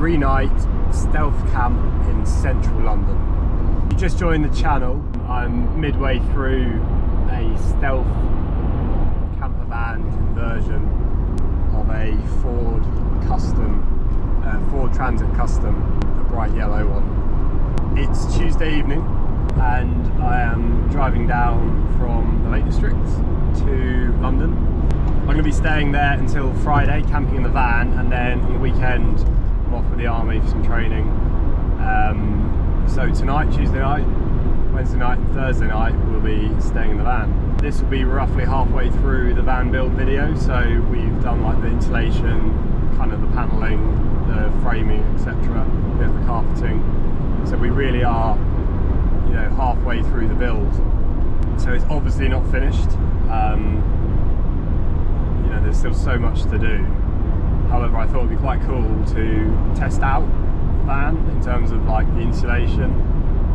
3-night stealth camp in central London. If you just joined the channel, I'm midway through a stealth camper van conversion of a Ford Transit Custom, the bright yellow one. It's Tuesday evening and I am driving down from the Lake District to London. I'm going to be staying there until Friday, camping in the van, and then on the weekend I'm off with the army for some training. So tonight, Tuesday night, Wednesday night and Thursday night we'll be staying in the van. This will be roughly halfway through the van build video, so we've done like the insulation, kind of the panelling, the framing, etc., a bit of the carpeting. So we really are, you know, halfway through the build. So it's obviously not finished. You know, there's still so much to do. However, I thought it'd be quite cool to test out the van in terms of like the insulation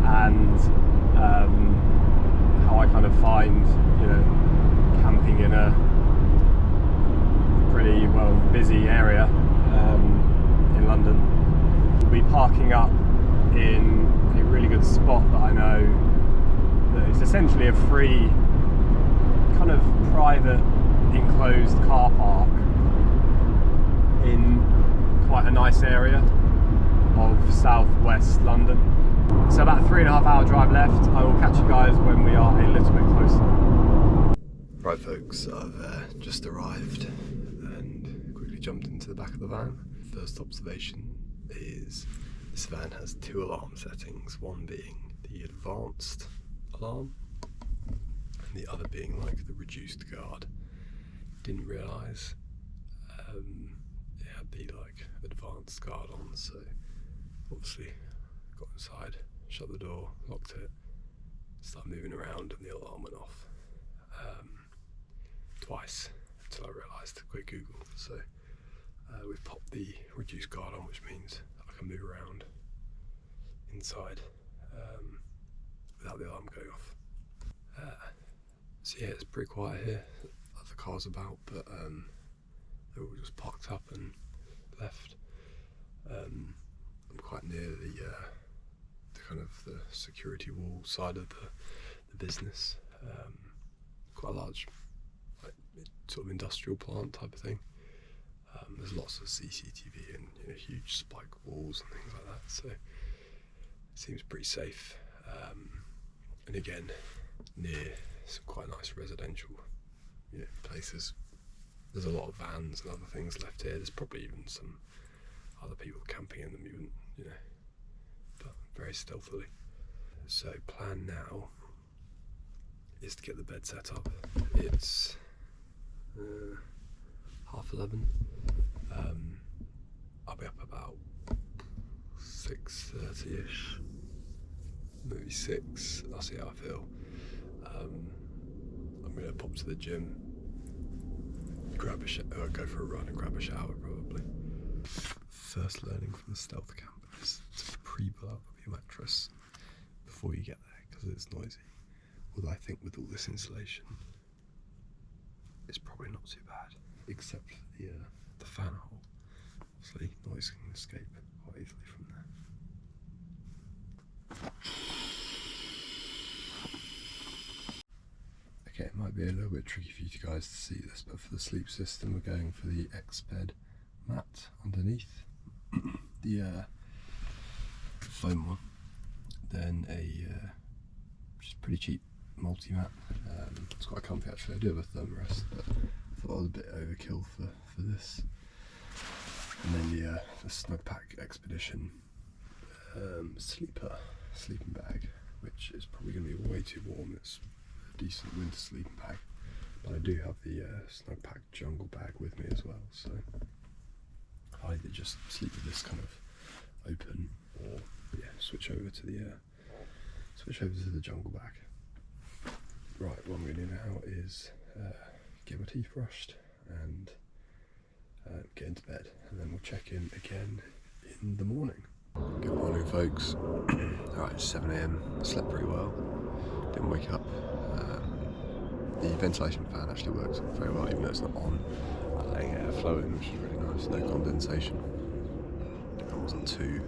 and how I kind of find, you know, camping in a pretty well busy area in London. We'll be parking up in a really good spot that I know that is essentially a free kind of private enclosed car park in quite a nice area of southwest London. So about a 3.5 hour drive left. I will catch you guys when we are a little bit closer. Right folks, I've just arrived and quickly jumped into the back of the van. First observation is this van has 2 alarm settings, one being the advanced alarm and the other being like the reduced guard. Didn't realise it had the like advanced guard on, so obviously got inside, shut the door, locked it, started moving around and the alarm went off twice until I realised, quick Google. So we've popped the reduced guard on, which means I can move around inside without the alarm going off. So yeah, it's pretty quiet here. Other cars about, but they were all just parked up and left. I'm quite near the kind of the security wall side of the business. Quite a large, like, sort of industrial plant type of thing. There's lots of CCTV and, you know, huge spike walls and things like that, so it seems pretty safe. And again, near some quite nice residential, you know, places. There's a lot of vans and other things left here. There's probably even some other people camping in them, even, you know, but very stealthily. So plan now is to get the bed set up. It's 11:30. I'll be up about 6:30ish, maybe 6. I'll see how I feel. I'm gonna pop to the gym, grab a shower, go for a run and grab a shower probably. First learning from the stealth camp is to pre-pull up your mattress before you get there, because it's noisy. Although I think with all this insulation, it's probably not too bad, except for the fan hole. Obviously, noise can escape quite easily from there. Okay, it might be a little bit tricky for you guys to see this, but for the sleep system, we're going for the X-Bed mat underneath the foam one. Then a just pretty cheap multi-mat. It's quite comfy actually. I do have a thermarest, but I thought it was a bit overkill for this. And then the Snug Pack Expedition sleeping bag, which is probably going to be way too warm. It's a decent winter sleeping bag, but I do have the Snug Pack Jungle bag with me as well. So I either just sleep with this kind of open, or yeah, switch over to the Jungle bag. Right, what I'm going to do now is get my teeth brushed and get into bed, and then we'll check in again in the morning. Good morning folks. Alright, it's 7 AM, slept pretty well, didn't wake up. The ventilation fan actually works very well, even though it's not on. I'm letting air flow in, which is really nice, no condensation. I'm wasn't too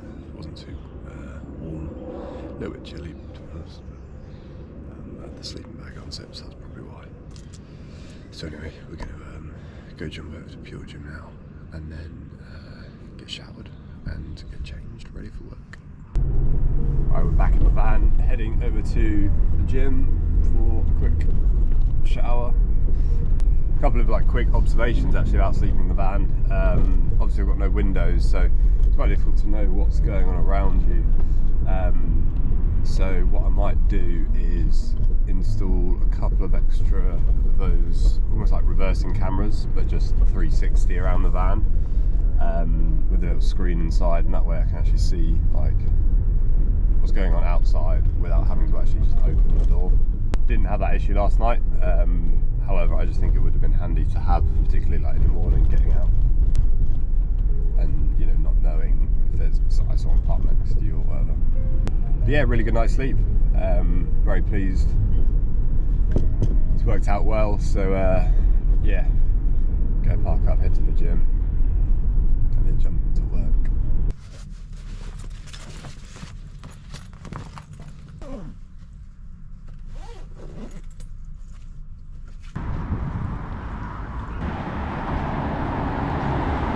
warm, a little bit chilly to be honest. I had the sleeping bag on, so that's probably why. So anyway, we're going to go jump over to Pure Gym now, and then get showered and get changed, ready for work. Alright, we're back in the van, heading over to the gym for a quick shower. A couple of quick observations actually about sleeping in the van. Obviously I've got no windows, so it's quite difficult to know what's going on around you. So what I might do is install a couple of extra of those almost like reversing cameras, but just 360 around the van, with a little screen inside, and that way I can actually see what's going on outside without having to actually just open the door. Didn't have that issue last night. However, I just think it would have been handy to have, particularly in the morning, getting out and not knowing if there's someone parked next to you or whatever. But yeah, really good night's sleep. Very pleased. It's worked out well. So yeah, go park up, head to the gym, and then jump into work.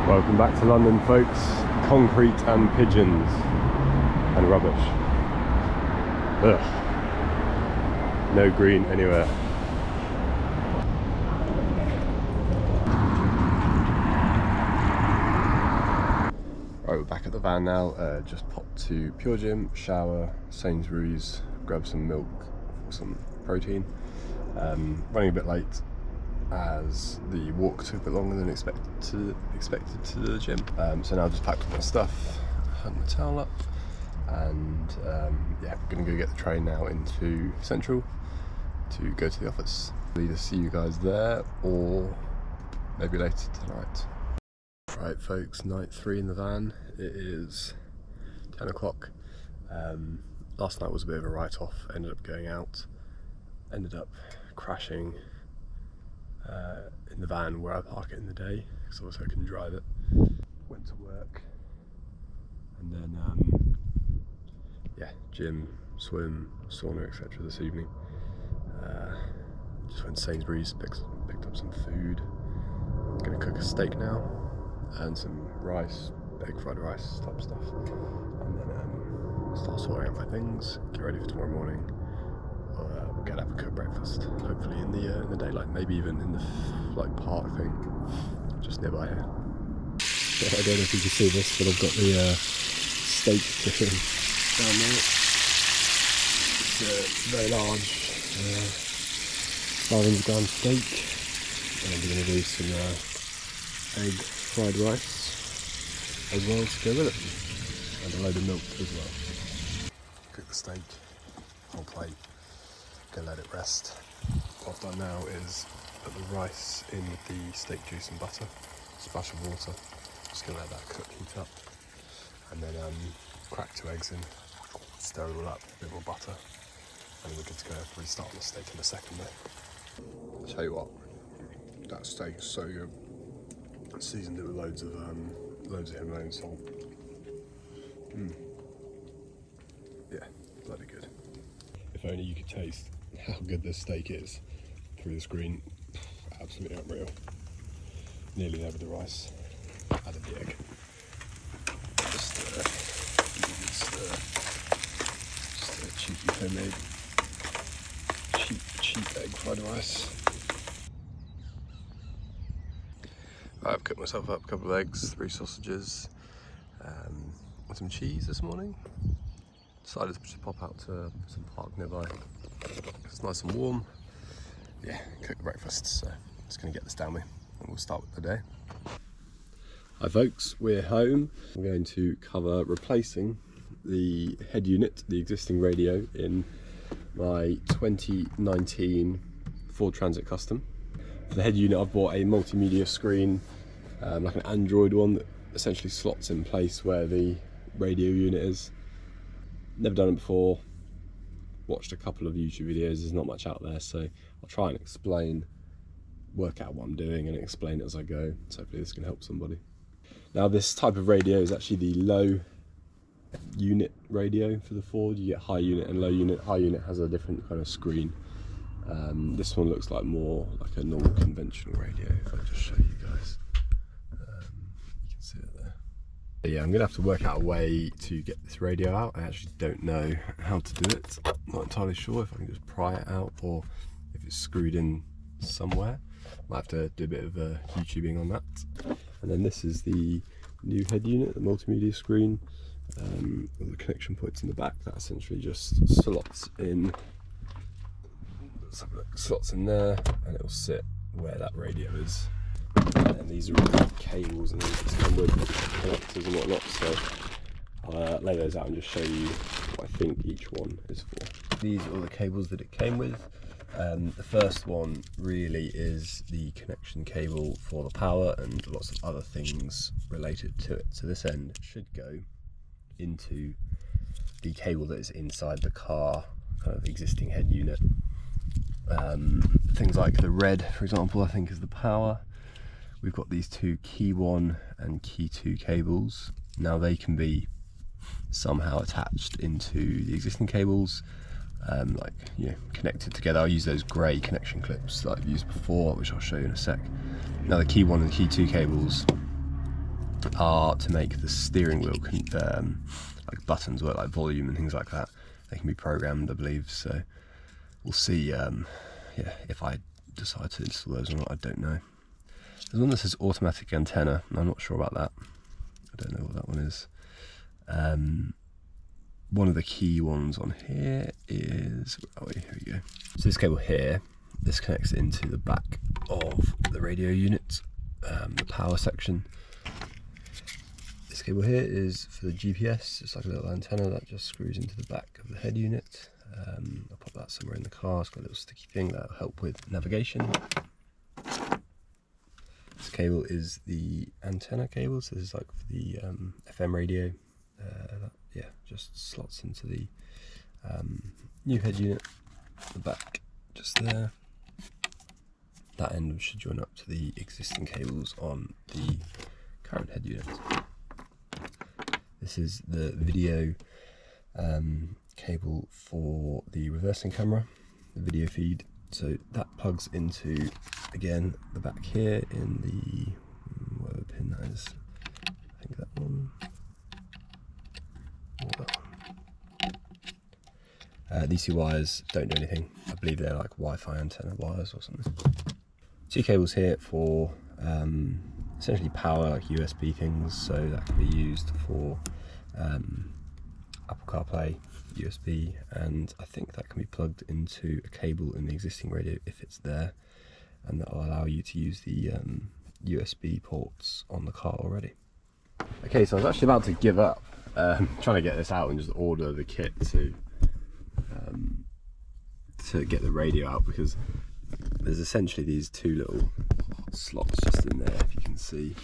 Welcome back to London, folks. Concrete and pigeons and rubbish. Ugh. No green anywhere. Right, we're back at the van now. Just popped to Pure Gym, shower, Sainsbury's, grab some milk for some protein. Running a bit late, as the walk took a bit longer than expected to the gym. So now I've just packed up my stuff, hung my towel up, and yeah, I'm gonna go get the train now into Central to go to the office. I'll either see you guys there or maybe later tonight. Right folks, night 3 in the van. It is 10 o'clock. Last night was a bit of a write-off. Ended up going out, ended up crashing in the van where I park it in the day, because obviously I couldn't drive it. Went to work, and then yeah, gym, swim, sauna, etc. this evening. Just went to Sainsbury's, picked up some food. Gonna cook a steak now, and some rice, egg fried rice type stuff, and then start sorting out my things, get ready for tomorrow morning. We're gonna have a cooked breakfast, hopefully in the daylight, maybe even in the park thing just nearby here. So I don't know if you can see this, but I've got the steak cooking down there. It's very large, 500 gram steak, and we're going to do some egg fried rice as well to go with it, and a load of milk as well. Cook the steak, whole plate. Go let it rest. What I've done now is put the rice in with the steak juice and butter, splash of water. Just gonna let that cook, heat up, and then crack 2 eggs in, stir it all up, a bit more butter, and then we're good to go. Restart on the steak in a second though. I'll tell you what, that steak is so good. I seasoned it with loads of Himalayan salt. Yeah, bloody good. If only you could taste how good this steak is through the screen. Absolutely unreal. Nearly there with the rice. Added the egg. Just a cheeky homemade cheap egg fried rice. I've cooked myself up a couple of eggs, 3 sausages, and some cheese this morning. Decided to just pop out to some park nearby. It's nice and warm. Yeah, cook the breakfast, so just gonna get this down me and we'll start with the day. Hi folks, we're home. I'm going to cover replacing the head unit, the existing radio, in my 2019 Ford Transit Custom. For the head unit, I've bought a multimedia screen, like an Android one that essentially slots in place where the radio unit is. Never done it before, watched a couple of YouTube videos, there's not much out there, so I'll try and work out what I'm doing and explain it as I go, so hopefully this can help somebody. Now this type of radio is actually the low unit radio for the Ford. You get high unit and low unit. High unit has a different kind of screen. This one looks like more like a normal conventional radio. If I just show you guys, you can see it there. But yeah, I'm gonna have to work out a way to get this radio out. I actually don't know how to do it. Not entirely sure if I can just pry it out or if it's screwed in somewhere. Might have to do a bit of YouTubing on that. And then this is the new head unit, the multimedia screen. With the connection points in the back, that essentially just slots in. Slots in there, and it'll sit where that radio is. And these are all the cables and things that come with connectors and whatnot. So I'll lay those out and just show you what I think each one is for. These are all the cables that it came with. The first one really is the connection cable for the power and lots of other things related to it. So this end should go into the cable that is inside the car kind of existing head unit. Things like the red, for example, I think is the power. We've got these two key 1 and key 2 cables. Now they can be somehow attached into the existing cables, like, you know, connected together. I'll use those grey connection clips that I've used before, which I'll show you in a sec. Now the key 1 and key 2 cables are to make the steering wheel like buttons work, like volume and things like that. They can be programmed, I believe. So we'll see. Yeah, if I decide to install those or not, I don't know. There's one that says automatic antenna. I'm not sure about that. I don't know what that one is. One of the key ones on here is, oh, here we go. So this cable here, this connects into the back of the radio unit, the power section. This cable here is for the GPS. It's like a little antenna that just screws into the back of the head unit. I'll pop that somewhere in the car. It's got a little sticky thing that'll help with navigation. This cable is the antenna cable, so this is like for the FM radio. Yeah, just slots into the new head unit, the back just there. That end should join up to the existing cables on the current head unit. This is the video cable for the reversing camera, the video feed. So that plugs into, again, the back here in the, whatever pin that is, I think that one, or that one. These two wires don't do anything. I believe they're like Wi-Fi antenna wires or something. Two cables here for essentially power, like USB things, so that can be used for Apple CarPlay, USB, and I think that can be plugged into a cable in the existing radio if it's there, and that will allow you to use the USB ports on the car already. Okay, so I was actually about to give up trying to get this out and just order the kit to get the radio out, because there's essentially these two little slots just in there, if you can see,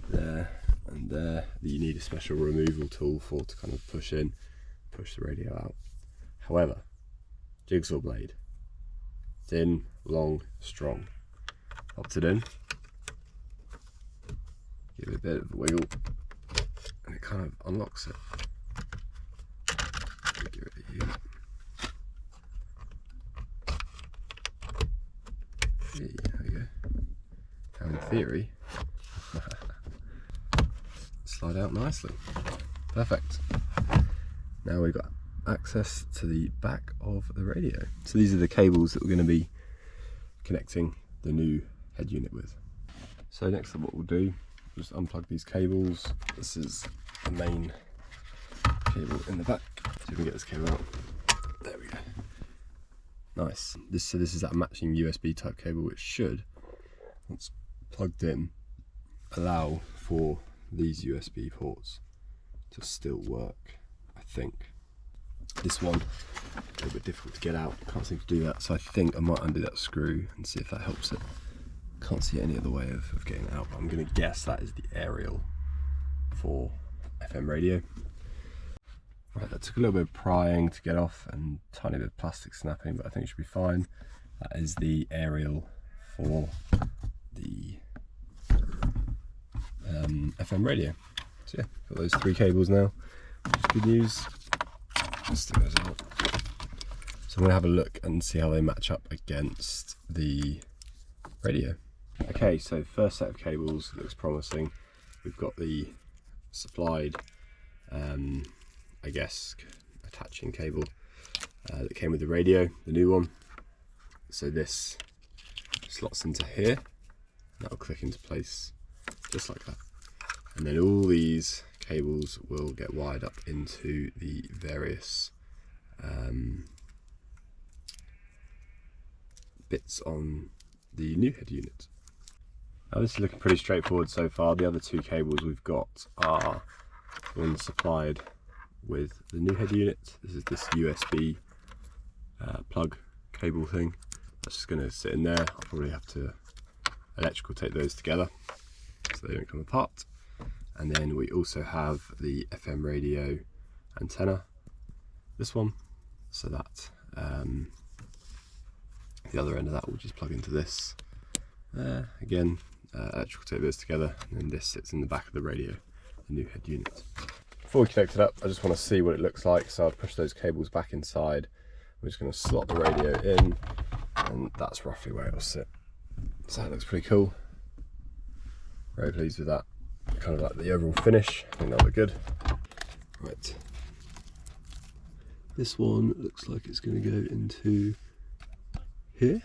there and there, that you need a special removal tool for, to kind of push the radio out. However, jigsaw blade, thin, long, strong. Pops it in, give it a bit of a wiggle, and it kind of unlocks it. Give it a here. There we go. Now in theory, slide out nicely. Perfect. Now we've got access to the back of the radio. So these are the cables that we're going to be connecting the new head unit with. So next up, what we'll do, just unplug these cables. This is the main cable in the back. See if we can get this cable out. There we go. Nice. So this is that matching USB type cable, which should, once plugged in, allow for these USB ports to still work, I think. This one, a little bit difficult to get out, can't seem to do that, so I think I might undo that screw and see if that helps it. Can't see any other way of getting it out, but I'm going to guess that is the aerial for FM radio. Right, that took a little bit of prying to get off and a tiny bit of plastic snapping, but I think it should be fine. That is the aerial for the FM radio. So yeah, got those 3 cables now, which is good news. Let's stick those out. So I'm going to have a look and see how they match up against the radio. Okay, so first set of cables looks promising. We've got the supplied, I guess, attaching cable that came with the radio, the new one. So this slots into here, that'll click into place just like that. And then all these cables will get wired up into the various bits on the new head unit. Now this is looking pretty straightforward so far. The other 2 cables we've got are the ones supplied with the new head unit. This is this USB plug cable thing. That's just going to sit in there. I'll probably have to electrical tape those together so they don't come apart. And then we also have the FM radio antenna, this one, so that the other end of that will just plug into this. Again, electrical tape those together, and then this sits in the back of the radio, the new head unit. Before we connect it up, I just want to see what it looks like, so I'll push those cables back inside. We're just going to slot the radio in, and that's roughly where it'll sit. So that looks pretty cool. Very pleased with that. Kind of like the overall finish. I think that'll look good. Right. This one looks like it's going to go into here.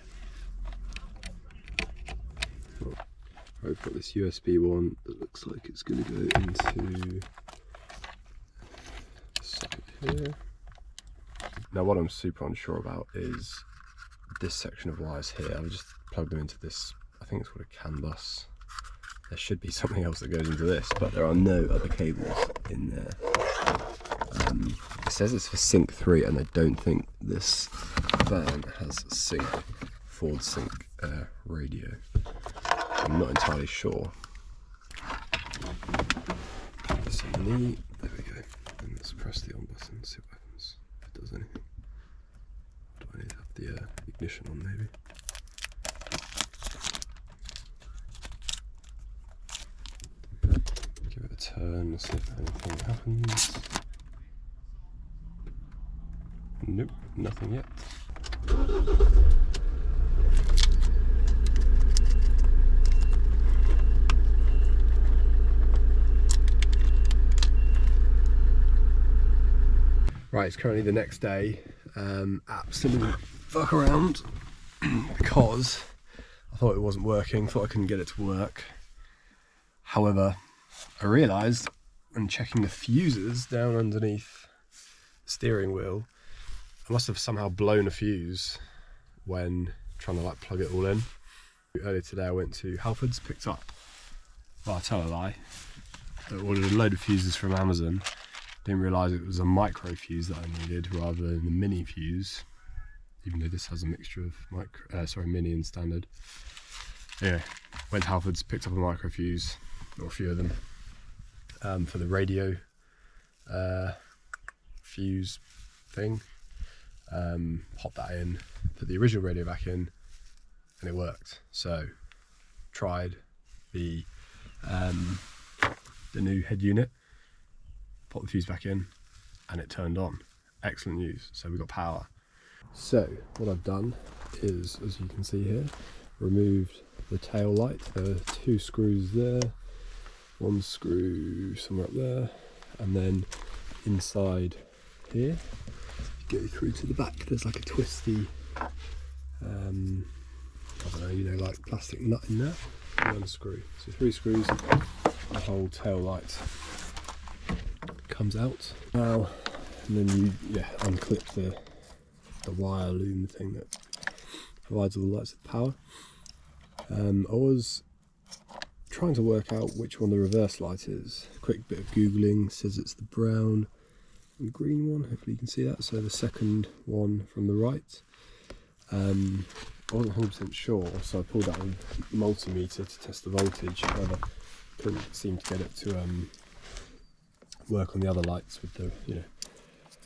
I've got this USB one that looks like it's going to go into here. Now what I'm super unsure about is this section of wires here. I've just plugged them into this, I think it's called a CAN bus. There should be something else that goes into this, but there are no other cables in there. It says it's for sync 3, and I don't think this van has sync, forward sync radio. I'm not entirely sure. So there we go. And let's press the on button, see what happens, if it does anything. Do I need to have the ignition on maybe? Give it a turn and see if anything happens. Nope, nothing yet. Right, it's currently the next day. Absolute fuck around because I thought it wasn't working, thought I couldn't get it to work. However, I realised when checking the fuses down underneath the steering wheel, I must have somehow blown a fuse when trying to like plug it all in. Earlier today I went to Halfords, picked up, well I tell a lie, I ordered a load of fuses from Amazon. Didn't realise it was a micro fuse that I needed rather than the mini fuse, even though this has a mixture of mini and standard. Anyway, went to Halfords, picked up a micro fuse, or a few of them, for the radio fuse thing. Popped that in, put the original radio back in, and it worked. So tried the new head unit, put the fuse back in, and it turned on. Excellent news. So we got power. So what I've done is, as you can see here, removed the tail light. There are 2 screws there, 1 screw somewhere up there, and then inside here, go through to the back, there's like a twisty, I don't know, like plastic nut in there. And unscrew. So 3 screws, the whole tail light comes out now, and then you unclip the wire loom thing that provides all the lights with power. I was trying to work out which one the reverse light is. A quick bit of googling says it's the brown and green one. Hopefully you can see that. So the second one from the right. I wasn't 100% sure, so I pulled out a multimeter to test the voltage. However, couldn't seem to get it to work on the other lights with the,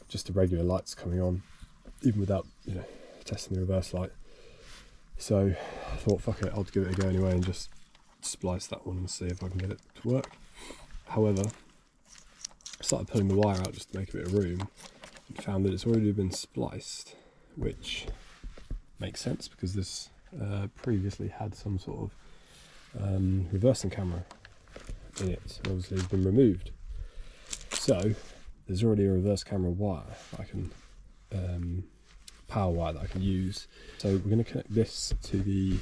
just the regular lights coming on, even without, testing the reverse light. So I thought, fuck it, I'll give it a go anyway and just splice that one and see if I can get it to work. However, I started pulling the wire out just to make a bit of room and found that it's already been spliced, which makes sense because this previously had some sort of reversing camera in it, so obviously it's been removed. So there's already a reverse camera wire that I can power wire that I can use. So we're going to connect this to the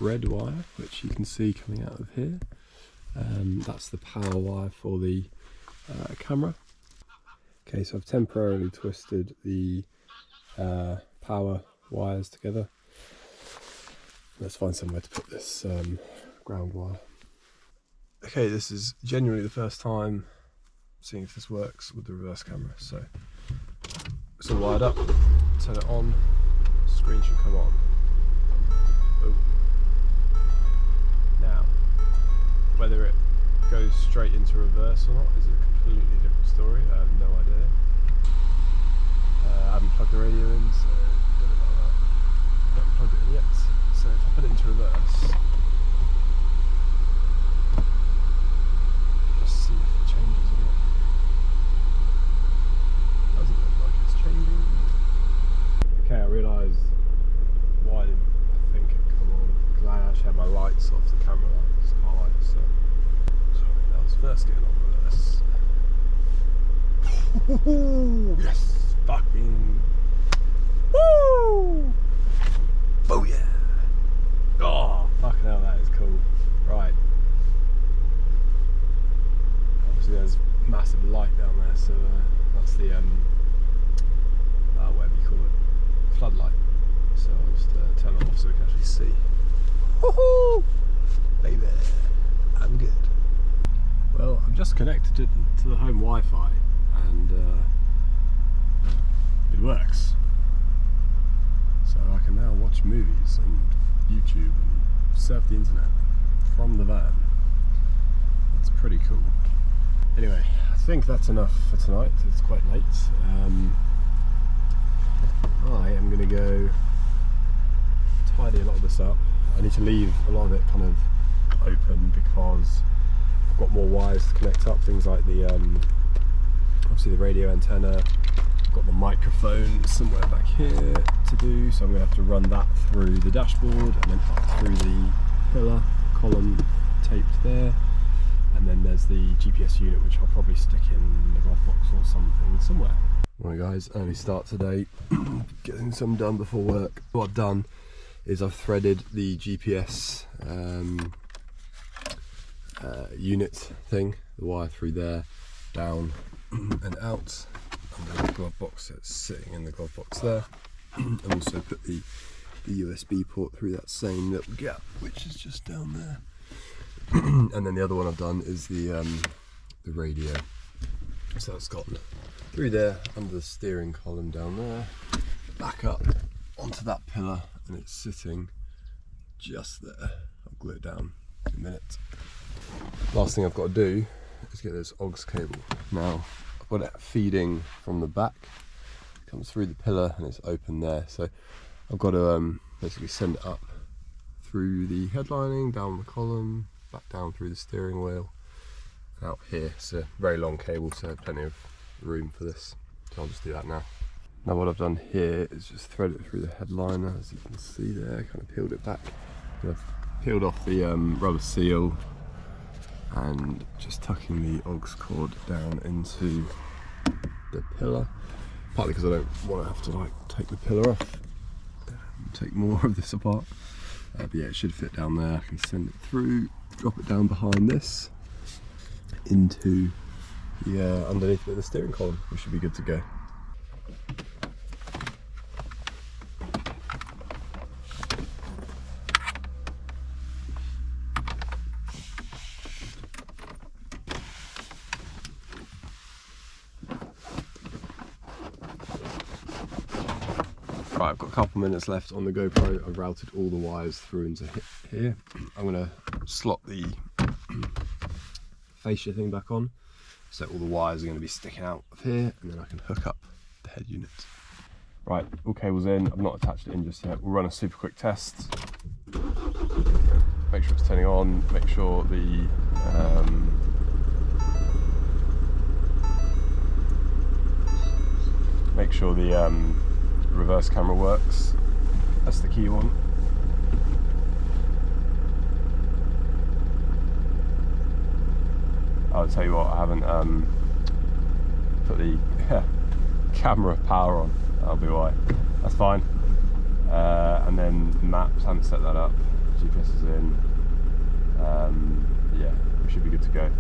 red wire, which you can see coming out of here. That's the power wire for the camera. Okay, so I've temporarily twisted the power wires together. Let's find somewhere to put this ground wire. Okay, this is genuinely the first time seeing if this works with the reverse camera. So it's all wired up, turn it on, screen should come on. Oh. Now, whether it goes straight into reverse or not is a completely different story. I have no idea. I haven't plugged the radio in, so don't know about that. I haven't plugged it in yet. So if I put it into reverse, let's see if it changes or not. Doesn't look like it's changing. Okay, I realised why didn't I think it come on, because I actually had my lights off, the camera lights, car lights, so that was first getting on reverse. Yes, fucking woo! Oh yeah! Oh, fucking hell, that is cool. Right. Obviously there's massive light down there, so that's the whatever you call it, floodlight. So I'll just turn it off so we can actually see. Woohoo! Baby, I'm good. Well, I've just connected it to the home Wi-Fi and it works. So I can now watch movies and YouTube and surf the internet from the van. It's pretty cool. Anyway, I think that's enough for tonight. It's quite late. I am going to go tidy a lot of this up. I need to leave a lot of it kind of open because I've got more wires to connect up. Things like the obviously the radio antenna. I've got the microphone somewhere back here to do, so I'm going to have to run that through the dashboard and then up through the pillar column taped there. And then there's the GPS unit, which I'll probably stick in the glove box or something somewhere. Right guys, early start today, getting some done before work. What I've done is I've threaded the GPS unit thing, the wire through there, down and out. And then the glove box that's sitting in the glove box there. I've also put the USB port through that same little gap, which is just down there. And then the other one I've done is the radio. So it's gotten through there, under the steering column down there, back up onto that pillar, and it's sitting just there. I'll glue it down in a minute. Last thing I've got to do is get this aux cable. Now, I've got it feeding from the back, it comes through the pillar and it's open there. So I've got to basically send it up through the headlining, down the column, back down through the steering wheel, and out here. It's a very long cable, so plenty of room for this. So I'll just do that now. Now what I've done here is just thread it through the headliner, as you can see there, kind of peeled it back. And I've peeled off the rubber seal and just tucking the aux cord down into the pillar, partly because I don't want to have to like take the pillar off and take more of this apart. But yeah, it should fit down there. I can send it through, drop it down behind this into the underneath of the steering column. We should be good to go. Right, I've got a couple minutes left on the GoPro. I've routed all the wires through into here. I'm going to slot the fascia thing back on, so all the wires are going to be sticking out of here, and then I can hook up the head unit. Right, all cables in. I've not attached it in just yet. We'll run a super quick test. Make sure it's turning on. Make sure the make sure the reverse camera works. That's the key one. I'll tell you what, I haven't put the camera power on. That'll be why. That's fine. And then maps, I haven't set that up. GPS is in. Yeah, we should be good to go.